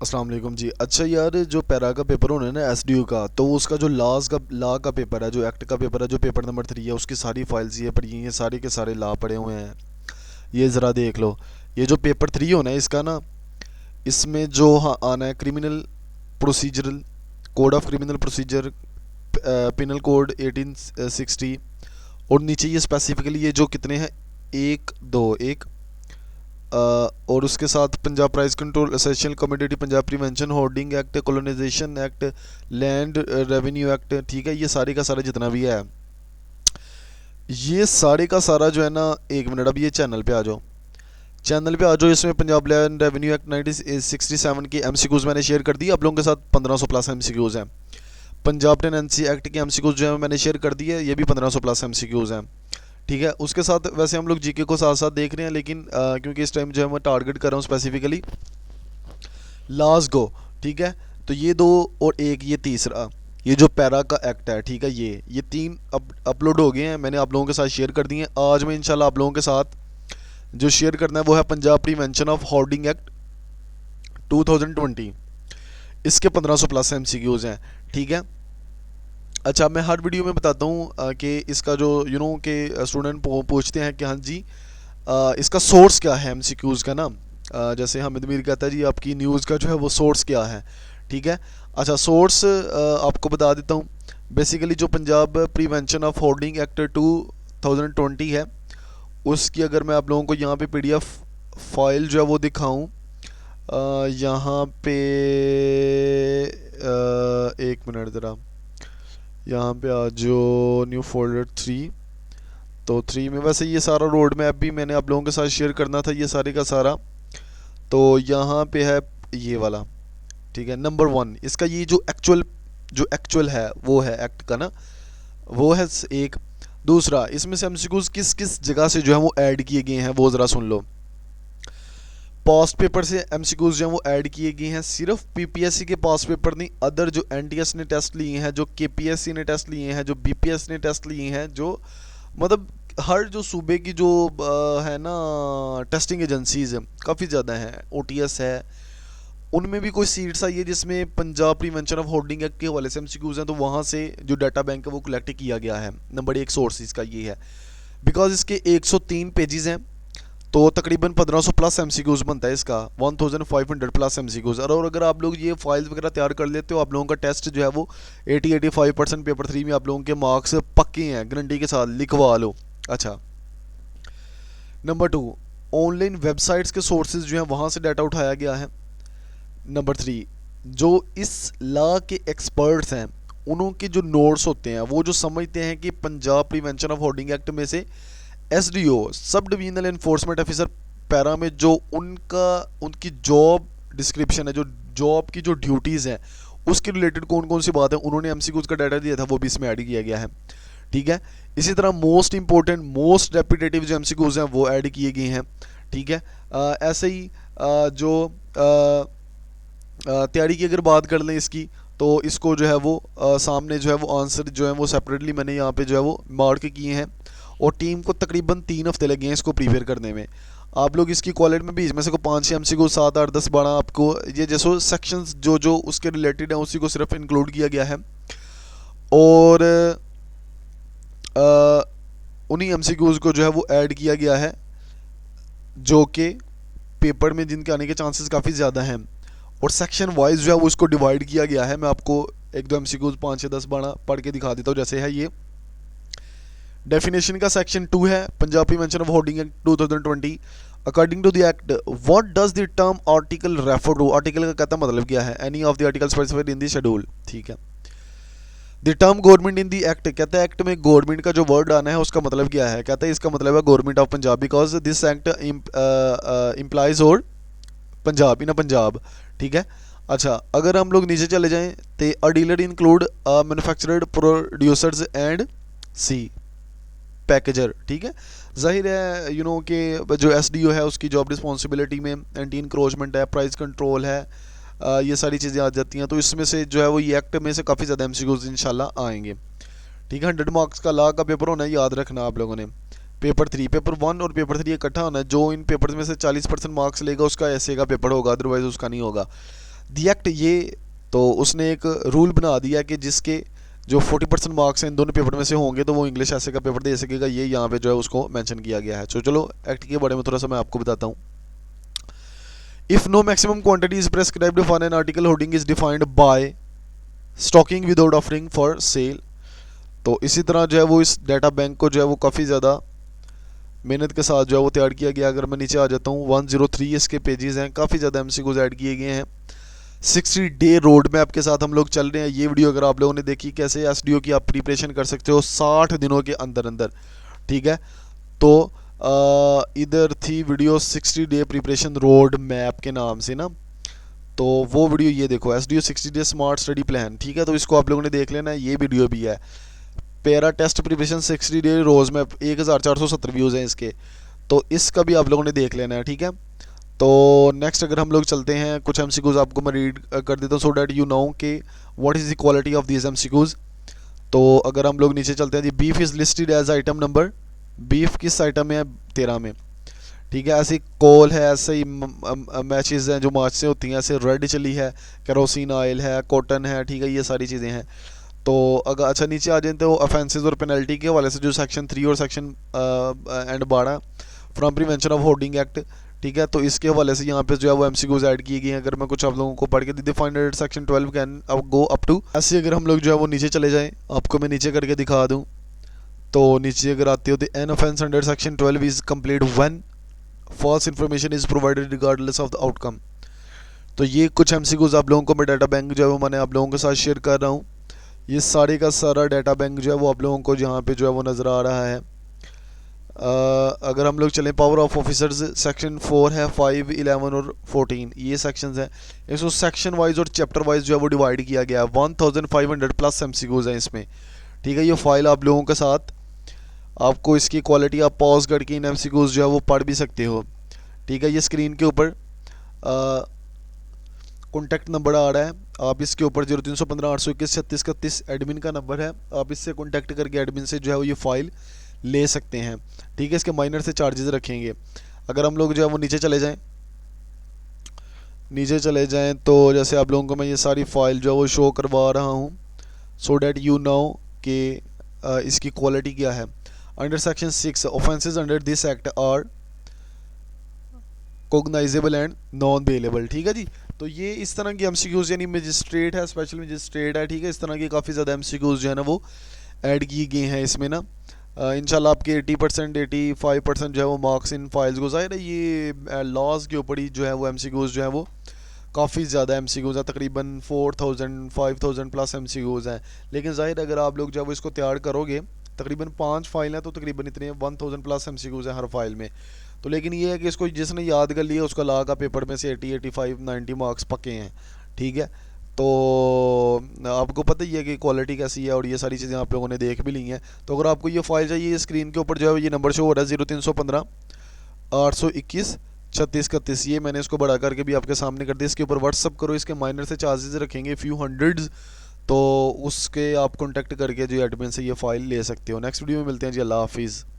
अस्सलाम वालेकुम जी। अच्छा यार, जो पैरा का पेपर होना है ना एसडीयू का, तो उसका जो लॉ का पेपर है, जो एक्ट का पेपर है, जो पेपर नंबर 3 है, उसकी सारी फाइल्स ये पड़ी हैं, ये सारे के सारे लॉ पड़े हुए हैं। ये ज़रा देख लो। ये जो पेपर 3 होना है इसका ना, इसमें जो हाँ आना है criminal procedural code of criminal procedure, penal code 1860। और नीचे ये स्पेसिफिकली ये जो कितने हैं, एक दो एक, और उसके साथ Punjab price control essential commodity, Punjab prevention hoarding act, colonisation act, land revenue act. ठीक है, ये सारे का सारा जितना भी है, ये सारे का सारा जो है ना, एक मिनट, अब ये चैनल पे आ जाओ। चैनल पे आ जाओ। इसमें पंजाब लैंड रेवेन्यू एक्ट 1967 की एमसीक्यूज मैंने शेयर कर दी आप लोगों के साथ। 1500 प्लस एमसीक्यूज हैं। पंजाब टेनेंसी एक्ट के एमसीक्यूज जो है मैंने शेयर कर दी है, ये भी 1500 प्लस एमसीक्यूज हैं। ठीक है, उसके साथ वैसे हम लोग जीके को साथ साथ देख रहे हैं, लेकिन क्योंकि इस टाइम जो है मैं टारगेट कर रहा हूँ स्पेसिफिकली लास्ट गो। ठीक है, तो ये दो और एक ये तीसरा, ये जो पैरा का एक्ट है, ठीक है, ये तीन अपलोड हो गए हैं, मैंने आप लोगों के साथ शेयर कर दिए हैं। आज मैं इंशाल्लाह आप लोगों के साथ जो शेयर करना है वो है Punjab prevention of hoarding act 2020। इसके 1500 प्लस एमसीक्यूज हैं। ठीक है। अच्छा, मैं हर वीडियो में बताता हूँ कि इसका जो कि स्टूडेंट पूछते हैं कि हाँ जी, इसका सोर्स क्या है एमसीक्यूज़ का ना। जैसे हामिद मीर कहता है जी आपकी न्यूज़ का जो है वो सोर्स क्या है। ठीक है। अच्छा, सोर्स आपको बता देता हूँ। बेसिकली जो Punjab prevention of hoarding act 2020 है, उसकी अगर मैं आप लोगों को यहाँ पे पीडीएफ फाइल जो है वो दिखाऊँ, यहाँ पे एक मिनट ज़रा, यहाँ पे आ जो न्यू फोल्डर 3। तो 3 में वैसे ये सारा रोड मैप भी मैंने आप लोगों के साथ शेयर करना था, ये सारे का सारा। तो यहाँ पे है ये वाला। ठीक है, नंबर 1 इसका ये जो एक्चुअल है वो है एक्ट का ना, वो है एक। दूसरा, इसमें से एमसीक्यूज किस किस जगह से जो है वो ऐड किए गए हैं वो ज़रा सुन लो। पास्ट पेपर से एमसीक्यूज जो हैं वो ऐड किए गए हैं, सिर्फ पीपीएससी के पास्ट पेपर नहीं, अदर जो एनटीएस ने टेस्ट लिए हैं, जो केपीएससी ने टेस्ट लिए हैं, जो बीपीएस ने टेस्ट लिए हैं, जो मतलब हर जो सूबे की जो है ना टेस्टिंग एजेंसीज काफ़ी ज़्यादा हैं, ओटीएस है, उनमें भी कोई सीट्स आई है जिसमें Punjab prevention of hoarding act के हवाले से एमसीक्यूज हैं, तो वहाँ से जो डाटा बैंक है वो कलेक्ट किया गया है। नंबर 1 सोर्स इसका ये है। बिकॉज इसके 103 पेजेस हैं, तो तकरीबन 1500 प्लस एमसीक्यूज बनता है इसका, 1500 प्लस एमसीक्यूज। और अगर आप लोग ये फाइल्स वगैरह तैयार कर लेते हो, आप लोगों का टेस्ट जो है वो 80-85% पेपर 3 में आप लोगों के मार्क्स पक्के हैं, गारंटी के साथ लिखवा लो। अच्छा, नंबर 2, ऑनलाइन वेबसाइट्स के सोर्सेज जो हैं वहाँ से डाटा उठाया गया है। नंबर 3, जो इस लॉ के एक्सपर्ट्स हैं उनके जो नोट्स होते हैं, वो जो समझते हैं कि Punjab prevention of hoarding act में से SDO, sub divisional enforcement officer para में जो उनकी जॉब डिस्क्रिप्शन है, जो जॉब की जो ड्यूटीज़ हैं, उसके रिलेटेड कौन कौन सी बात है उन्होंने एमसीक्यूज का डाटा दिया था, वो भी इसमें ऐड किया गया है। ठीक है। इसी तरह मोस्ट इंपॉर्टेंट मोस्ट रेपिटेटिव जो एमसीक्यूज हैं वो ऐड किए गए हैं। ठीक है। ऐसे ही जो तैयारी की अगर बात कर लें इसकी, तो इसको जो है वो सामने जो है वो आंसर जो है वो सेपरेटली मैंने यहाँ पे जो है वो मार्क किए हैं, और टीम को तकरीबन 3 हफ्ते लगे हैं इसको प्रिपेयर करने में। आप लोग इसकी क्वालिटी में भी इसमें से को 5-6 एमसीक्यू 7-8-10-12 आपको ये जैसो सेक्शंस जो जो उसके रिलेटेड हैं उसी को सिर्फ इंक्लूड किया गया है, और उन्हीं एमसीक्यूज को जो है वो ऐड किया गया है जो कि पेपर में जिनके आने के चांसेस काफ़ी ज़्यादा हैं, और सेक्शन वाइज जो है वो इसको डिवाइड किया गया है। मैं आपको एक दो एमसीक्यूज 5-6-10-12 पढ़ के दिखा देता हूँ। जैसे है ये डेफिनेशन का सेक्शन 2 है, Punjab prevention of hoarding act 2020। According to the act, what does the term article refer to. Article का कहता मतलब क्या है, any of the article specified in the schedule. ठीक है। The term government in the act, कहता है एक्ट में गवर्नमेंट का जो वर्ड आना है उसका मतलब क्या है, कहता है इसका मतलब है government of Punjab, because this act implies और पंजाब इन पंजाब। ठीक है। अच्छा, अगर हम लोग नीचे चले जाएं तो a dealer include manufacturer producers and C packager. ठीक है। जाहिर है कि जो एसडीओ है उसकी जॉब रिस्पॉन्सिबिलिटी में एंटी इंक्रोचमेंट है, प्राइस कंट्रोल है, ये सारी चीज़ें आ जाती हैं। तो इसमें से जो है वो ये एक्ट में से काफ़ी ज़्यादा एमसीक्यूज इंशाल्लाह आएंगे। ठीक है। 100 मार्क्स का लॉ का पेपर होना है, याद रखना आप लोगों ने। पेपर 3, पेपर 1 और पेपर 3 इकट्ठा होना है। जो इन पेपर्स में से 40% मार्क्स लेगा उसका ऐसे का पेपर होगा, अदरवाइज उसका नहीं होगा। दी एक्ट ये, तो उसने एक रूल बना दिया कि जिसके जो 40% मार्क्स हैं इन दोनों पेपर में से होंगे तो वो इंग्लिश ऐसे का पेपर दे सकेगा, ये यहाँ पे जो है उसको मेंशन किया गया है। तो चलो एक्ट के बारे में थोड़ा सा मैं आपको बताता हूँ। If no maximum quantity is prescribed for an article hoarding is defined by stocking without offering for sale. तो इसी तरह जो है वो इस डाटा बैंक को जो है वो काफ़ी ज़्यादा मेहनत के साथ जो है वो तैयार किया गया। अगर मैं नीचे आ जाता हूँ 103 इसके पेजेस हैं, काफ़ी ज़्यादा एमसीक्यूज ऐड किए गए हैं। 60 डे रोड मैप के साथ हम लोग चल रहे हैं। ये वीडियो अगर आप लोगों ने देखी कैसे एसडीओ की आप प्रिपरेशन कर सकते हो 60 दिनों के अंदर अंदर, ठीक है। तो इधर थी video 60 day preparation road map के नाम से ना, तो वो वीडियो ये देखो SDO 60 day smart study plan, ठीक है। तो इसको आप लोगों ने देख लेना है। ये वीडियो भी है पैरा टेस्ट प्रिपरेशन 60 डे रोज मैप, 1470 व्यूज़ हैं इसके, तो इसका भी आप लोगों ने देख लेना है, ठीक है। तो नेक्स्ट अगर हम लोग चलते हैं, कुछ एमसीक्यूज आपको मैं रीड कर देता हूँ सो डैट यू नो कि what is the quality of these MCQs. तो अगर हम लोग नीचे चलते हैं जी, beef is listed as item number, beef किस आइटम में है 13 में, ठीक है। ऐसे कोल है, ऐसे ही मैचेस हैं जो मार्च से होती हैं, ऐसे रेड चिली है, केरोसिन ऑयल है, कॉटन है, ठीक है, ये सारी चीज़ें हैं। तो अगर अच्छा नीचे आ जाए तो ऑफेंसेस और पेनल्टी के हवाले से जो सेक्शन 3 और section and 12 from prevention of hoarding act, ठीक है, तो इसके हवाले से यहाँ पे जो है वो एमसीक्यूज ऐड किए गए हैं। अगर मैं कुछ आप लोगों को पढ़ के defined section 12 can go up to, ऐसे अगर हम लोग जो है वो नीचे चले जाएँ, आपको मैं नीचे करके दिखा दूँ। तो नीचे अगर आते हो तो an offence under section 12 is complete when false information is provided regardless of the outcome. तो ये कुछ एमसीक्यूज आप लोगों को मैं डाटा बैंक जो है वो मैंने आप लोगों के साथ शेयर कर रहा हूँ। ये सारे का सारा डाटा बैंक जो है वो आप लोगों को जहाँ पे जो है वो नज़र आ रहा है। अगर हम लोग चलें पावर ऑफ ऑफिसर्स, सेक्शन 4 है, 5, 11 और 14 ये सेक्शंस हैं। इसको सेक्शन वाइज और चैप्टर वाइज जो है वो डिवाइड किया गया है। 1500 प्लस एमसीक्यूज हैं इसमें, ठीक है। ये फाइल आप लोगों के साथ, आपको इसकी क्वालिटी आप पॉज करके इन एमसीक्यूज जो है वो पढ़ भी सकते हो, ठीक है। ये स्क्रीन के ऊपर कॉन्टैक्ट नंबर आ रहा है, आप इसके ऊपर 0315 821 3631 एडमिन का नंबर है, आप इससे कॉन्टैक्ट करके एडमिन से जो है वो ये फ़ाइल ले सकते हैं, ठीक है। इसके माइनर से चार्जेस रखेंगे। अगर हम लोग जो है वो नीचे चले जाएं तो जैसे आप लोगों को मैं ये सारी फ़ाइल जो है वो शो करवा रहा हूँ सो डैट यू नो कि इसकी क्वालिटी क्या है। Under section 6 offences under this act are cognizable and non bailable, ठीक है जी। तो ये इस तरह की एमसीक्यूज यानी मजिस्ट्रेट है, स्पेशल मजिस्ट्रेट है, ठीक है। इस तरह के काफ़ी ज़्यादा एमसीक्यूज जो है ना वो ऐड किए गए हैं इसमें ना। इंशाल्लाह आपके 80% 85% जो है वो मार्क्स इन फाइल्स को, ज़ाहिर है ये लॉज के ऊपर ही जो है वो एमसीक्यूज जो है वो काफ़ी ज़्यादा एमसीक्यूज है, तकरीबन 4000 5000 प्लस एमसीक्यूज हैं। लेकिन ज़ाहिर अगर आप लोग जब वो इसको तैयार करोगे, तकरीबन 5 फाइल हैं तो तकरीबन इतने 1000 प्लस एमसीक्यूज हैं हर फाइल में। तो लेकिन ये है कि इसको जिसने याद कर लिया उसका ला का पेपर में से 80 85 90 मार्क्स पक्के हैं, ठीक है। तो आपको पता ही है कि क्वालिटी कैसी है और ये सारी चीज़ें आप लोगों ने देख भी ली हैं। तो अगर आपको ये फाइल चाहिए, स्क्रीन के ऊपर जो है ये नंबर शो हो रहा है 0315 821 3631, ये मैंने इसको बड़ा करके भी आपके सामने कर दिया। इसके ऊपर व्हाट्सअप करो, इसके माइनर से चार्जेस रखेंगे फ्यू हंड्रेड्स, तो उसके आप कॉन्टैक्ट करके जो एडमिन से ये फ़ाइल ले सकते हो। नेक्स्ट वीडियो में मिलते हैं जी, अल्लाह हाफिज़।